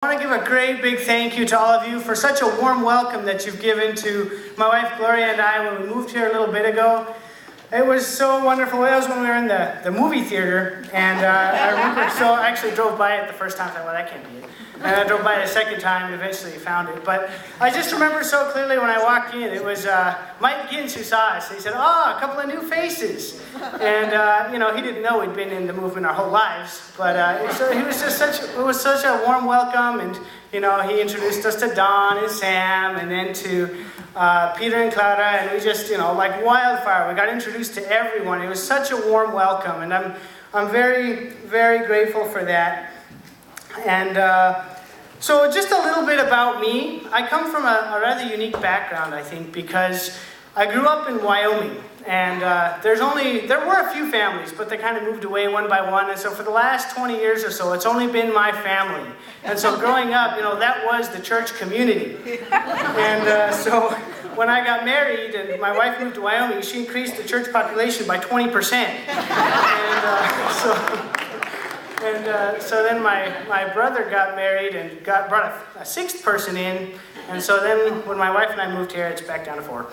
I want to give a great big thank you to all of you for such a warm welcome that you've given to my wife Gloria and I when we moved here a little bit ago. It was so wonderful. It was when we were in the movie theater, and I remember, so I actually drove by it the first time. I thought, well, that can't be it. And I drove by it a second time and eventually found it. But I just remember so clearly when I walked in, it was Mike Gins who saw us. He said, oh, a couple of new faces. And, he didn't know we'd been in the movement our whole lives. But it was such a warm welcome. And, he introduced us to Don and Sam and then to Peter and Clara. And we just, like wildfire, we got introduced to everyone. It was such a warm welcome. And I'm very, very grateful for that. And so just a little bit about me. I come from a rather unique background, I think, because I grew up in Wyoming. And there were a few families, but they kind of moved away one by one. And so for the last 20 years or so, it's only been my family. And so growing up, that was the church community. And so when I got married and my wife moved to Wyoming, she increased the church population by 20%. And so then my brother got married and brought a sixth person in. And so then when my wife and I moved here, it's back down to 4.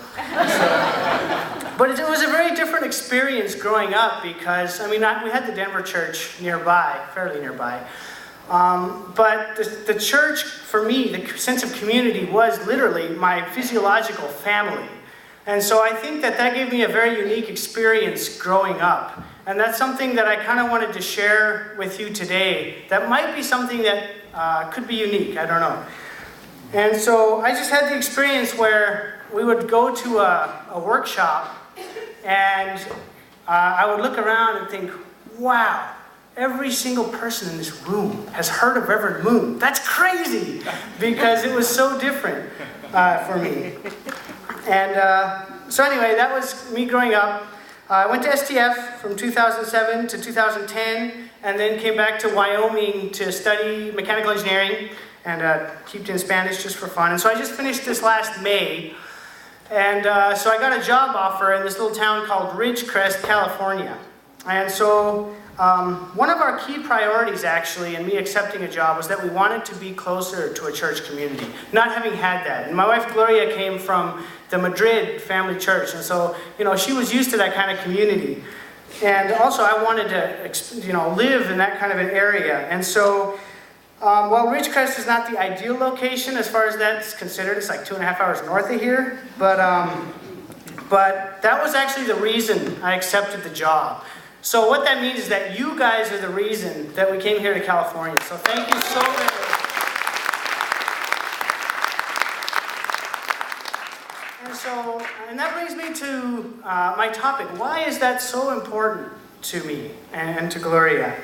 But it was a very different experience growing up because, we had the Denver church nearby, fairly nearby. But the church, for me, the sense of community was literally my physiological family. And so I think that gave me a very unique experience growing up. And that's something that I kind of wanted to share with you today. That might be something that could be unique, I don't know. And so I just had the experience where we would go to a workshop and I would look around and think, wow, every single person in this room has heard of Reverend Moon. That's crazy, because it was so different for me. And so anyway, that was me growing up. I went to STF from 2007 to 2010, and then came back to Wyoming to study mechanical engineering, and kept in Spanish just for fun. And so I just finished this last May, and so I got a job offer in this little town called Ridgecrest, California. And so one of our key priorities, actually, in me accepting a job was that we wanted to be closer to a church community, not having had that. And my wife Gloria came from the Madrid family church, and so, she was used to that kind of community. And also I wanted to, live in that kind of an area. And so, while Ridgecrest is not the ideal location as far as that's considered, it's like 2.5 hours north of here, but that was actually the reason I accepted the job. So what that means is that you guys are the reason that we came here to California. So thank you so very much. And that brings me to my topic. Why is that so important to me and to Gloria?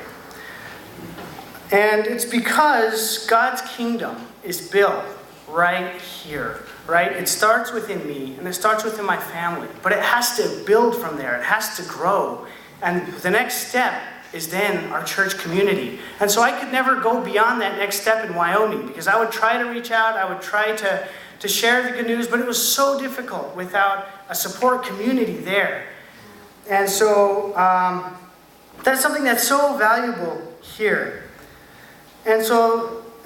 And it's because God's kingdom is built right here, right? It starts within me, and it starts within my family. But it has to build from there. It has to grow. And the next step is then our church community. And so I could never go beyond that next step in Wyoming, because I would try to reach out, I would try to share the good news, but it was so difficult without a support community there. And so that's something that's so valuable here. And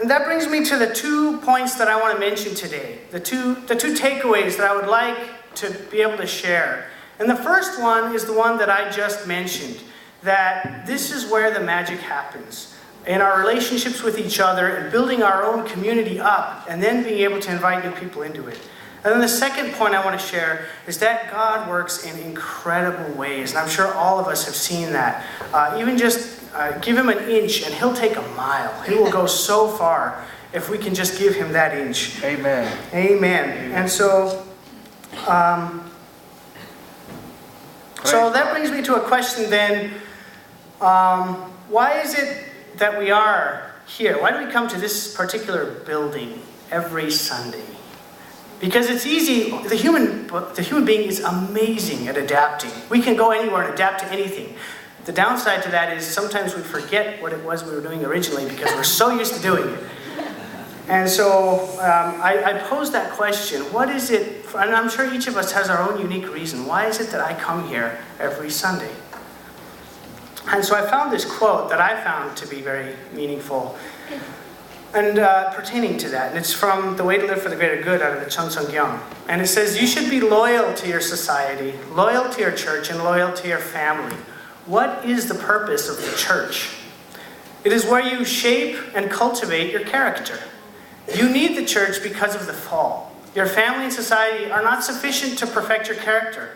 that brings me to the 2 points that I want to mention today, the two takeaways that I would like to be able to share. And the first one is the one that I just mentioned, that this is where the magic happens, in our relationships with each other and building our own community up, and then being able to invite new people into it. And then the second point I want to share is that God works in incredible ways, and I'm sure all of us have seen that. Even just give him an inch and he'll take a mile. He will go so far if we can just give him that inch. Amen. Amen. And so that brings me to a question then. Why is it that we are here? Why do we come to this particular building every Sunday? Because it's easy. The human being is amazing at adapting. We can go anywhere and adapt to anything. The downside to that is sometimes we forget what it was we were doing originally because we're so used to doing it. And so I pose that question. What is it, and I'm sure each of us has our own unique reason. Why is it that I come here every Sunday? And so I found this quote that I found to be very meaningful. and pertaining to that. And it's from The Way to Live for the Greater Good out of the Chung Sung Gyung. And it says, you should be loyal to your society, loyal to your church, and loyal to your family. What is the purpose of the church? It is where you shape and cultivate your character. You need the church because of the fall. Your family and society are not sufficient to perfect your character.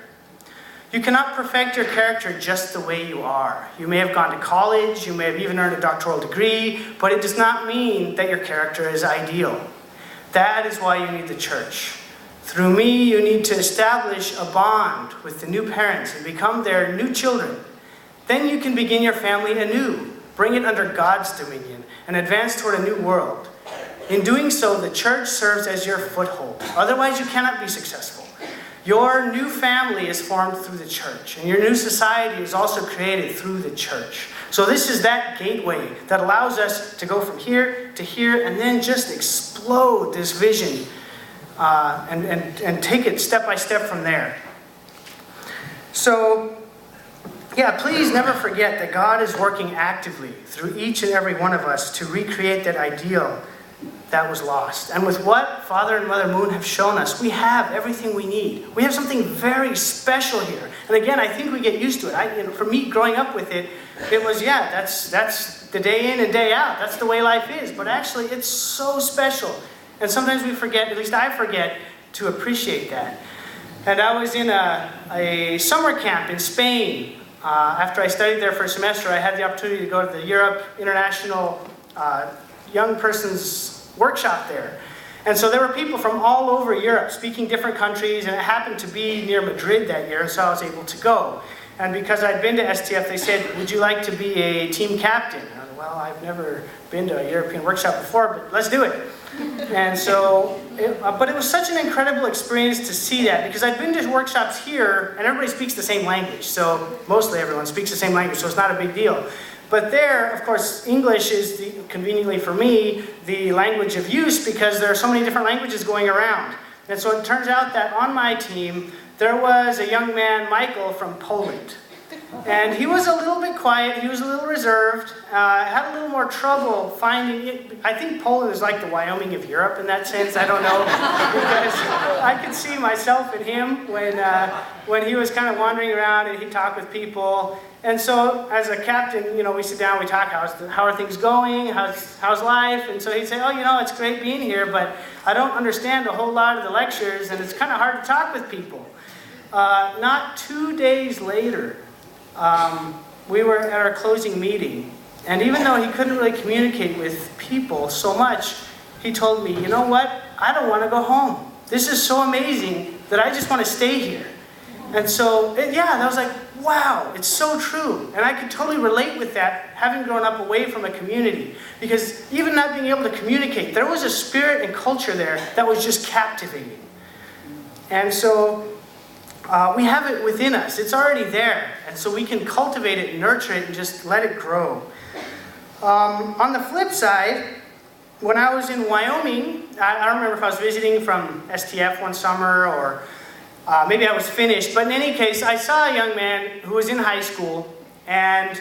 You cannot perfect your character just the way you are. You may have gone to college, you may have even earned a doctoral degree, but it does not mean that your character is ideal. That is why you need the church. Through me, you need to establish a bond with the new parents and become their new children. Then you can begin your family anew, bring it under God's dominion, and advance toward a new world. In doing so, the church serves as your foothold. Otherwise, you cannot be successful. Your new family is formed through the church, and your new society is also created through the church. So this is that gateway that allows us to go from here to here and then just explode this vision and take it step by step from there. So, yeah, please never forget that God is working actively through each and every one of us to recreate that ideal that was lost. And with what Father and Mother Moon have shown us, we have everything we need. We have something very special here. And again, I think we get used to it. For me, growing up with it, it was, yeah, that's the day in and day out. That's the way life is. But actually, it's so special. And sometimes we forget, at least I forget, to appreciate that. And I was in a summer camp in Spain. After I studied there for a semester, I had the opportunity to go to the Europe International Young Persons Workshop there. And so there were people from all over Europe speaking different countries, and it happened to be near Madrid that year, so I was able to go. And because I'd been to STF, they said, would you like to be a team captain? And I was, well, I've never been to a European workshop before, but let's do it. And so, but it was such an incredible experience to see that, because I'd been to workshops here, and everybody speaks the same language. So mostly everyone speaks the same language, so it's not a big deal. But there, of course, English is, conveniently for me, the language of use, because there are so many different languages going around. And so it turns out that on my team, there was a young man, Michael, from Poland. And he was a little bit quiet, he was a little reserved, had a little more trouble finding it. I think Poland is like the Wyoming of Europe in that sense, I don't know. Because I could see myself in him when he was kind of wandering around and he'd talk with people. And so as a captain, we sit down, we talk, how are things going, how's life? And so he'd say, oh, it's great being here, but I don't understand a whole lot of the lectures and it's kind of hard to talk with people. Not 2 days later, we were at our closing meeting, and even though he couldn't really communicate with people so much, he told me, you know what, I don't want to go home. This is so amazing that I just want to stay here. And so, and I was like, wow, it's so true. And I could totally relate with that, having grown up away from a community. Because even not being able to communicate, there was a spirit and culture there that was just captivating. And so, we have it within us. It's already there. And so we can cultivate it, nurture it, and just let it grow. On the flip side, when I was in Wyoming, I don't remember if I was visiting from STF one summer or maybe I was finished. But in any case, I saw a young man who was in high school, and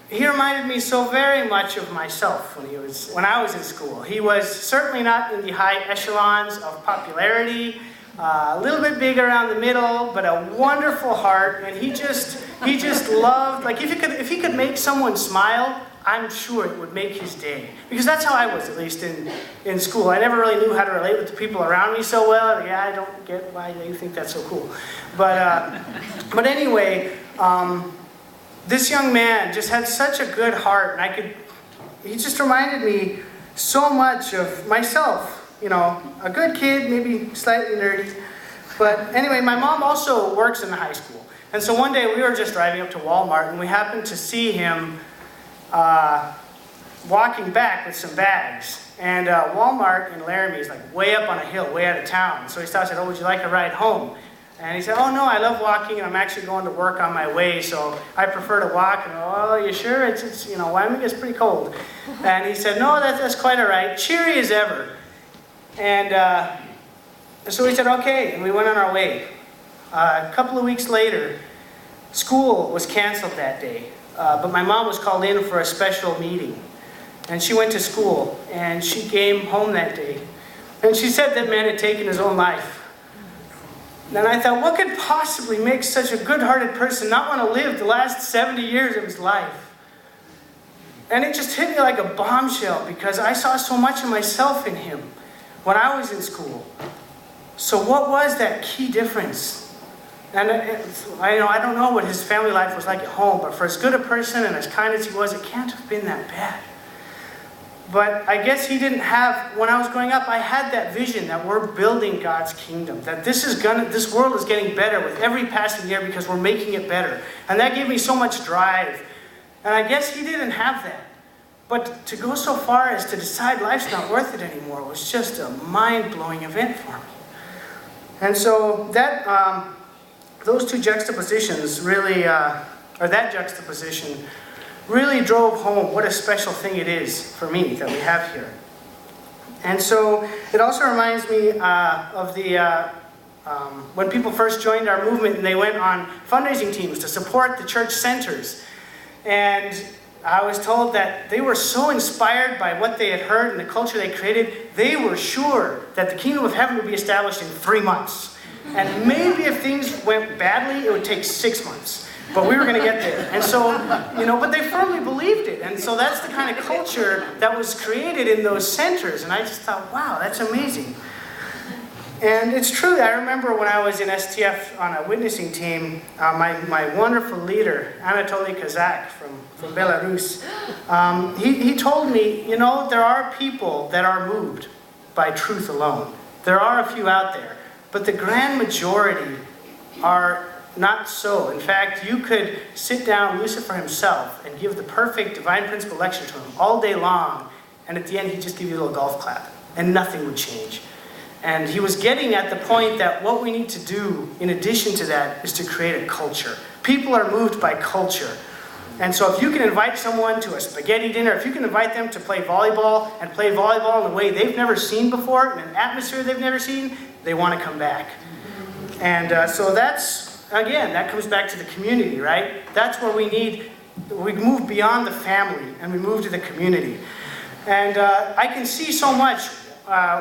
he reminded me so very much of myself when I was in school. He was certainly not in the high echelons of popularity. A little bit big around the middle, but a wonderful heart, and he just loved, like if he could make someone smile, I'm sure it would make his day. Because that's how I was, at least in school. I never really knew how to relate with the people around me so well. Yeah, I don't get why you think that's so cool. But anyway, this young man just had such a good heart, and he just reminded me so much of myself. A good kid, maybe slightly nerdy. But anyway, my mom also works in the high school. And so one day we were just driving up to Walmart, and we happened to see him walking back with some bags. And Walmart in Laramie is like way up on a hill, way out of town. So he stopped and said, oh, would you like a ride home? And he said, oh no, I love walking, and I'm actually going to work on my way, so I prefer to walk. And oh, you sure? It's Wyoming gets pretty cold. And he said, no, that's quite all right. Cheery as ever. And so we said, okay, and we went on our way. A couple of weeks later, school was canceled that day, but my mom was called in for a special meeting. and she went to school, and she came home that day. And she said that man had taken his own life. And I thought, what could possibly make such a good-hearted person not want to live the last 70 years of his life? And it just hit me like a bombshell, because I saw so much of myself in him when I was in school. So what was that key difference? And I don't know what his family life was like at home, but for as good a person and as kind as he was, it can't have been that bad. But I guess he didn't have, when I was growing up, I had that vision that we're building God's kingdom, that this world is getting better with every passing year because we're making it better. And that gave me so much drive. And I guess he didn't have that. But to go so far as to decide life's not worth it anymore was just a mind-blowing event for me. And so that, those two juxtapositions really, or that juxtaposition really drove home what a special thing it is for me that we have here. And so it also reminds me of the, when people first joined our movement and they went on fundraising teams to support the church centers. And I was told that they were so inspired by what they had heard and the culture they created, they were sure that the kingdom of heaven would be established in 3 months. And maybe if things went badly, it would take 6 months. But we were going to get there. And so, but they firmly believed it. And so that's the kind of culture that was created in those centers. And I just thought, wow, that's amazing. And it's true. I remember when I was in STF on a witnessing team, my wonderful leader, Anatoly Kazak from Belarus, he told me, there are people that are moved by truth alone. There are a few out there. But the grand majority are not so. In fact, you could sit down Lucifer himself and give the perfect divine principle lecture to him all day long, and at the end he'd just give you a little golf clap, and nothing would change. And he was getting at the point that what we need to do in addition to that is to create a culture. People are moved by culture. And so if you can invite someone to a spaghetti dinner, if you can invite them to play volleyball and play volleyball in a way they've never seen before, in an atmosphere they've never seen, they want to come back. And so that's, again, that comes back to the community, right? That's where we move beyond the family and we move to the community. And I can see so much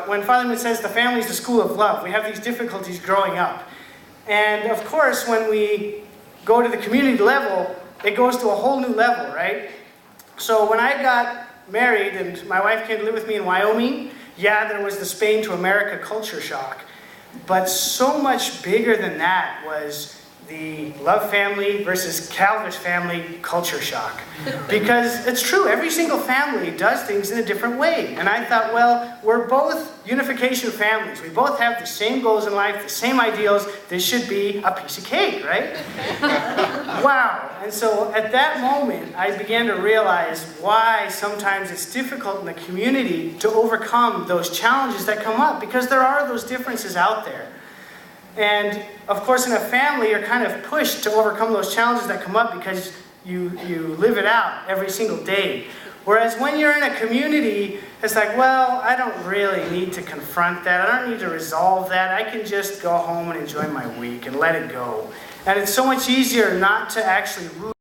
when Father Moon says the family is the school of love. We have these difficulties growing up. And of course, when we go to the community level, it goes to a whole new level, right? So when I got married and my wife came to live with me in Wyoming, yeah, there was the Spain to America culture shock. But so much bigger than that was the Love family versus Calvish family culture shock. Because it's true, every single family does things in a different way. And I thought, well, we're both unification families. We both have the same goals in life, the same ideals. This should be a piece of cake, right? Wow. And so at that moment, I began to realize why sometimes it's difficult in the community to overcome those challenges that come up, because there are those differences out there. And of course, in a family, you're kind of pushed to overcome those challenges that come up because you live it out every single day. Whereas when you're in a community, it's like, well, I don't really need to confront that. I don't need to resolve that. I can just go home and enjoy my week and let it go. And it's so much easier not to actually root